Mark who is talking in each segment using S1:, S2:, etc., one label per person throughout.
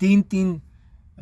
S1: 3-3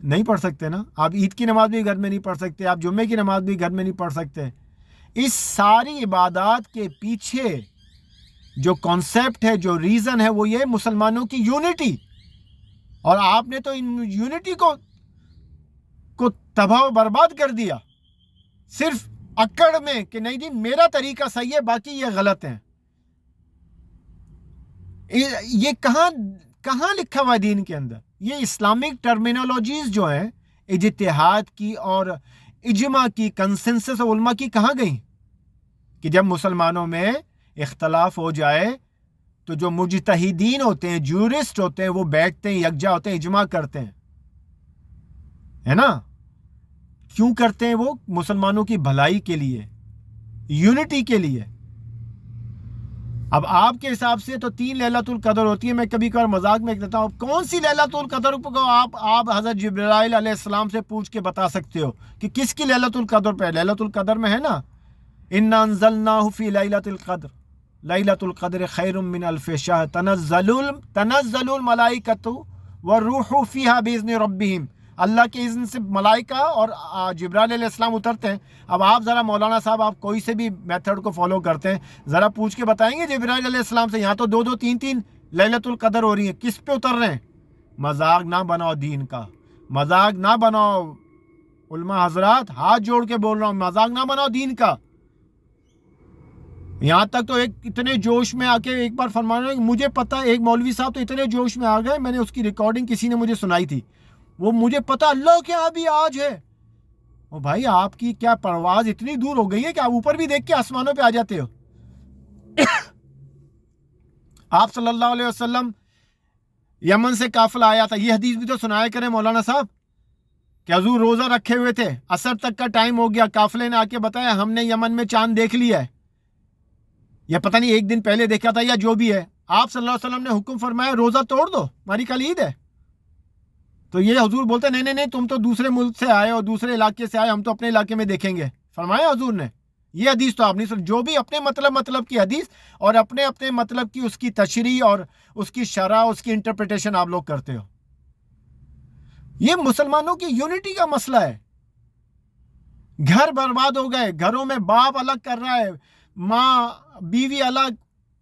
S1: نہیں پڑھ سکتے نا. آپ عید کی نماز بھی گھر میں نہیں پڑھ سکتے, آپ جمعے کی نماز بھی گھر میں نہیں پڑھ سکتے. اس ساری عبادات کے پیچھے جو کانسیپٹ ہے, جو ریزن ہے, وہ یہ مسلمانوں کی یونٹی. اور آپ نے تو ان یونٹی کو تباہ و برباد کر دیا صرف اکڑ میں کہ نہیں جی میرا طریقہ صحیح ہے باقی یہ غلط ہیں. یہ کہاں لکھا ہوا ہے دین کے اندر؟ یہ اسلامک ٹرمینالوجیز جو ہیں اجتہاد کی اور اجماع کی, کنسنسس علماء کی, کہاں گئیں؟ کہ جب مسلمانوں میں اختلاف ہو جائے تو جو مجتہدین ہوتے ہیں, جورسٹ ہوتے ہیں, وہ بیٹھتے ہیں, یکجا ہوتے ہیں, اجماع کرتے ہیں, ہے نا. کیوں کرتے ہیں؟ وہ مسلمانوں کی بھلائی کے لیے, یونٹی کے لیے. اب آپ کے حساب سے تو 3 لیلۃ القدر ہوتی ہے. میں کبھی کبھار مذاق میں کہتا ہوں کون سی لیلۃ القدر کو آپ حضرت جبرائیل علیہ السلام سے پوچھ کے بتا سکتے ہو کہ کس کی لیلۃ القدر پہ؟ لیلۃ القدر میں ہے نا انا انزلناہ فی لیلۃ القدر, لیلۃ القدر خیر من الف شہر, تنزل الملائکۃ والروح فیہا باذن ربہم. اللہ کے اذن سے ملائکہ اور جبرائیل علیہ السلام اترتے ہیں. اب آپ ذرا مولانا صاحب, آپ کوئی سے بھی میتھڈ کو فالو کرتے ہیں, ذرا پوچھ کے بتائیں گے جبرائیل علیہ السلام سے یہاں تو 2 3 لیلۃ القدر ہو رہی ہیں, کس پہ اتر رہے ہیں؟ مذاق نہ بناؤ دین کا, مذاق نہ بناؤ. علماء حضرات ہاتھ جوڑ کے بول رہا ہوں, مذاق نہ بناؤ دین کا. یہاں تک تو ایک اتنے جوش میں آ کے ایک بار فرمانا, مجھے پتا ایک مولوی صاحب تو اتنے جوش میں آ گئے, میں نے اس کی ریکارڈنگ کسی نے مجھے سنائی تھی, وہ مجھے پتا اللہ کے یہاں بھی آج ہے. او بھائی آپ کی کیا پرواز اتنی دور ہو گئی ہے کہ آپ اوپر بھی دیکھ کے آسمانوں پہ آ جاتے ہو. آپ صلی اللہ علیہ وسلم یمن سے قافلہ آیا تھا, یہ حدیث بھی تو سنایا کریں مولانا صاحب, کہ حضور روزہ رکھے ہوئے تھے, عصر تک کا ٹائم ہو گیا, قافلے نے آ کے بتایا ہم نے یمن میں چاند دیکھ لیا ہے, یا پتہ نہیں ایک دن پہلے دیکھا تھا یا جو بھی ہے. آپ صلی اللہ علیہ وسلم نے حکم فرمایا روزہ توڑ دو, ہماری کل عید ہے. تو یہ حضور بولتے نہیں تم تو دوسرے ملک سے آئے ہو, دوسرے علاقے سے آئے, ہم تو اپنے علاقے میں دیکھیں گے. فرمایا حضور نے. یہ حدیث تو آپ نہیں جو بھی اپنے مطلب کی حدیث اور اپنے مطلب کی اس کی تشریح اور اس کی شرح, اس کی انٹرپریٹیشن آپ لوگ کرتے ہو. یہ مسلمانوں کی یونٹی کا مسئلہ ہے. گھر برباد ہو گئے, گھروں میں باپ الگ کر رہا ہے, ماں بیوی الگ,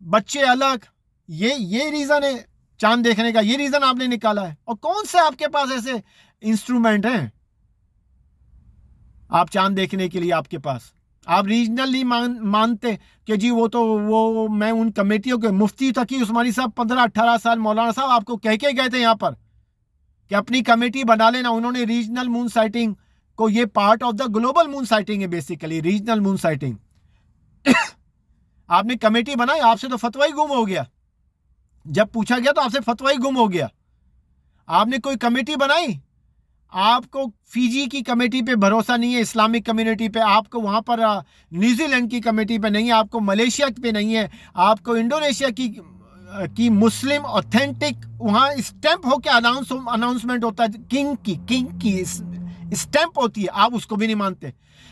S1: بچے الگ. یہ ریزن ہے چاند دیکھنے کا, یہ ریزن آپ نے نکالا ہے. اور کون سے آپ کے پاس ایسے انسٹرومنٹ ہیں آپ چاند دیکھنے کے لیے؟ آپ کے پاس آپ ریجنلی مانتے کہ جی وہ میں ان کمیٹیوں کے مفتی تقی عثمانی صاحب 15-18 سال مولانا صاحب آپ کو کہہ کے گئے تھے یہاں پر کہ اپنی کمیٹی بنا لینا. انہوں نے ریجنل مون سائٹنگ کو, یہ part of the global moon sighting ہے بیسیکلی, ریجنل مون سائٹنگ. آپ نے کمیٹی بنائی, آپ سے تو فتوی ہی گم ہو گیا. جب پوچھا گیا تو آپ سے فتوی ہی گم ہو گیا. آپ نے کوئی کمیٹی بنائی, آپ کو فیجی کی کمیٹی پہ بھروسہ نہیں ہے, اسلامک کمیونٹی پہ, آپ کو وہاں پر نیوزی لینڈ کی کمیٹی پہ نہیں ہے, آپ کو ملیشیا پہ نہیں ہے, آپ کو انڈونیشیا کی مسلم اوتھینٹک وہاں اسٹیمپ ہو کے اناؤنسمنٹ ہوتا ہے, کنگ کی اسٹیمپ ہوتی ہے, آپ اس کو بھی نہیں مانتے.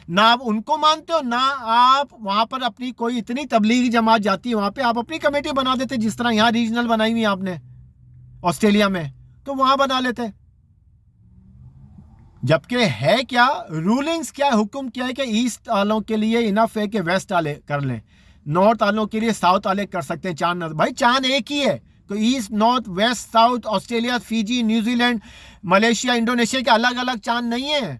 S1: نہ آپ ان کو مانتے ہو, نہ آپ وہاں پر اپنی کوئی اتنی تبلیغی جماعت جاتی ہے وہاں پہ, آپ اپنی کمیٹی بنا دیتے جس طرح یہاں ریجنل بنائی ہوئی آپ نے آسٹریلیا میں, تو وہاں بنا لیتے. جبکہ ہے کیا رولنگز, کیا حکم کیا ہے کہ ایسٹ والوں کے لیے انف ہے کہ ویسٹ والے کر لیں, نارتھ والوں کے لیے ساؤتھ والے کر سکتے ہیں. چاند بھائی چاند ایک ہی ہے, تو east north west south, Australia, Fiji, New لینڈ, ملیشیا, انڈونیشیا کے الگ الگ چاند نہیں ہیں.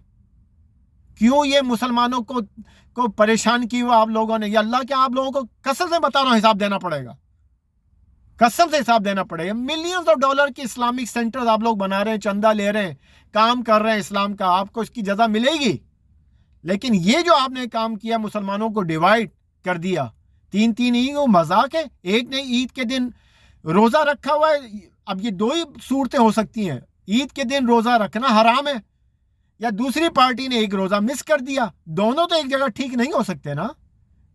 S1: کیوں یہ مسلمانوں کو پریشان کی ہوا آپ لوگوں نے؟ یہ اللہ کے آپ لوگوں کو قسم سے بتا رہا ہوں حساب دینا پڑے گا, قسم سے حساب دینا پڑے گا. ملینز آف ڈالر کی اسلامک سینٹرز آپ لوگ بنا رہے ہیں, چندہ لے رہے ہیں, کام کر رہے ہیں اسلام کا, آپ کو اس کی جزا ملے گی. لیکن یہ جو آپ نے کام کیا, مسلمانوں کو ڈیوائیڈ کر دیا, 3 عید, وہ مذاق ہے. ایک نے عید کے دن روزہ رکھا ہوا ہے, اب یہ 2 ہی صورتیں ہو سکتی ہیں, عید کے دن روزہ رکھنا حرام ہے یا دوسری پارٹی نے ایک روزہ مس کر دیا. دونوں تو ایک جگہ ٹھیک نہیں ہو سکتے نا.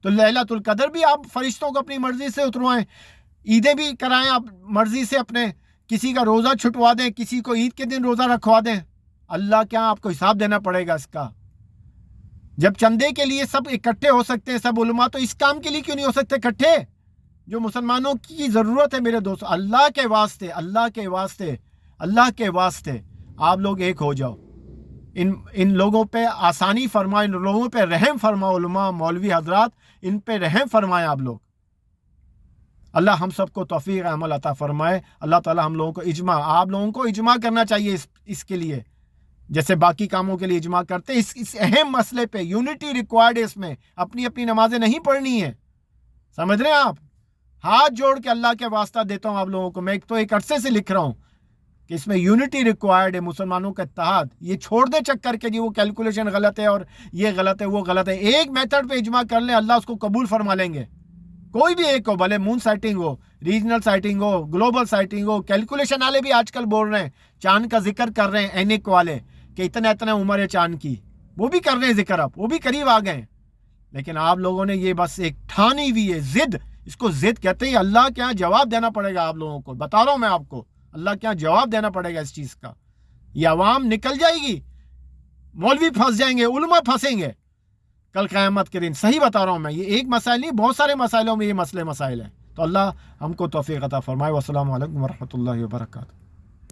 S1: تو لیلۃ القدر بھی آپ فرشتوں کو اپنی مرضی سے اتروائیں, عیدیں بھی کرائیں آپ مرضی سے, اپنے کسی کا روزہ چھٹوا دیں, کسی کو عید کے دن روزہ رکھوا دیں. اللہ کیا آپ کو حساب دینا پڑے گا اس کا. جب چندے کے لیے سب اکٹھے ہو سکتے ہیں سب علماء, تو اس کام کے لیے کیوں نہیں ہو سکتے اکٹھے؟ جو مسلمانوں کی ضرورت ہے میرے دوست, اللہ کے واسطے, اللہ کے واسطے, اللہ کے واسطے, آپ لوگ ایک ہو جاؤ، ان لوگوں پہ آسانی فرمائے، ان لوگوں پہ رحم فرماؤ، علماء مولوی حضرات ان پہ رحم فرمائیں آپ لوگ۔ اللہ ہم سب کو توفیق عمل عطا فرمائے۔ اللہ تعالی ہم لوگوں کو اجماع، آپ لوگوں کو اجماع کرنا چاہیے اس کے لیے، جیسے باقی کاموں کے لیے اجماع کرتے، اس اہم مسئلے پہ یونٹی ریکوائرڈ ہے۔ اس میں اپنی اپنی نمازیں نہیں پڑھنی ہے، سمجھ رہے ہیں آپ؟ ہاتھ جوڑ کے اللہ کے واسطہ دیتا ہوں آپ لوگوں کو، میں تو ایک عرصے سے لکھ رہا ہوں کہ اس میں یونٹی ریکوائرڈ ہے، مسلمانوں کا اتحاد۔ یہ چھوڑ دے چکر کے جی وہ کیلکولیشن غلط ہے اور یہ غلط ہے وہ غلط ہے، ایک میتھڈ پہ اجماع کر لیں، اللہ اس کو قبول فرما لیں گے۔ کوئی بھی ایک ہو، بھلے مون سائٹنگ ہو، ریجنل سائٹنگ ہو، گلوبل سائٹنگ ہو، کیلکولیشن والے بھی آج کل بول رہے ہیں، چاند کا ذکر کر رہے ہیں، اینک والے کہ اتنا عمر ہے چاند کی، وہ بھی کر رہے ہیں ذکر، اب وہ بھی قریب آ گئے۔ لیکن آپ لوگوں نے یہ بس ایک ٹھانی ہوئی ہے ضد، اس کو ضد کہتے ہیں۔ اللہ کے یہاں جواب دینا پڑے گا آپ لوگوں کو، بتا رہا ہوں میں آپ کو، اللہ کے یہاں جواب دینا پڑے گا اس چیز کا۔ یہ عوام نکل جائے گی، مولوی پھنس جائیں گے، علماء پھنسیں گے کل قیامت کے دن۔ صحیح بتا رہا ہوں میں، یہ ایک مسائل نہیں، بہت سارے مسائلوں میں یہ مسائل ہیں۔ تو اللہ ہم کو توفیق عطا فرمائے۔ والسلام علیکم ورحمۃ اللہ وبرکاتہ۔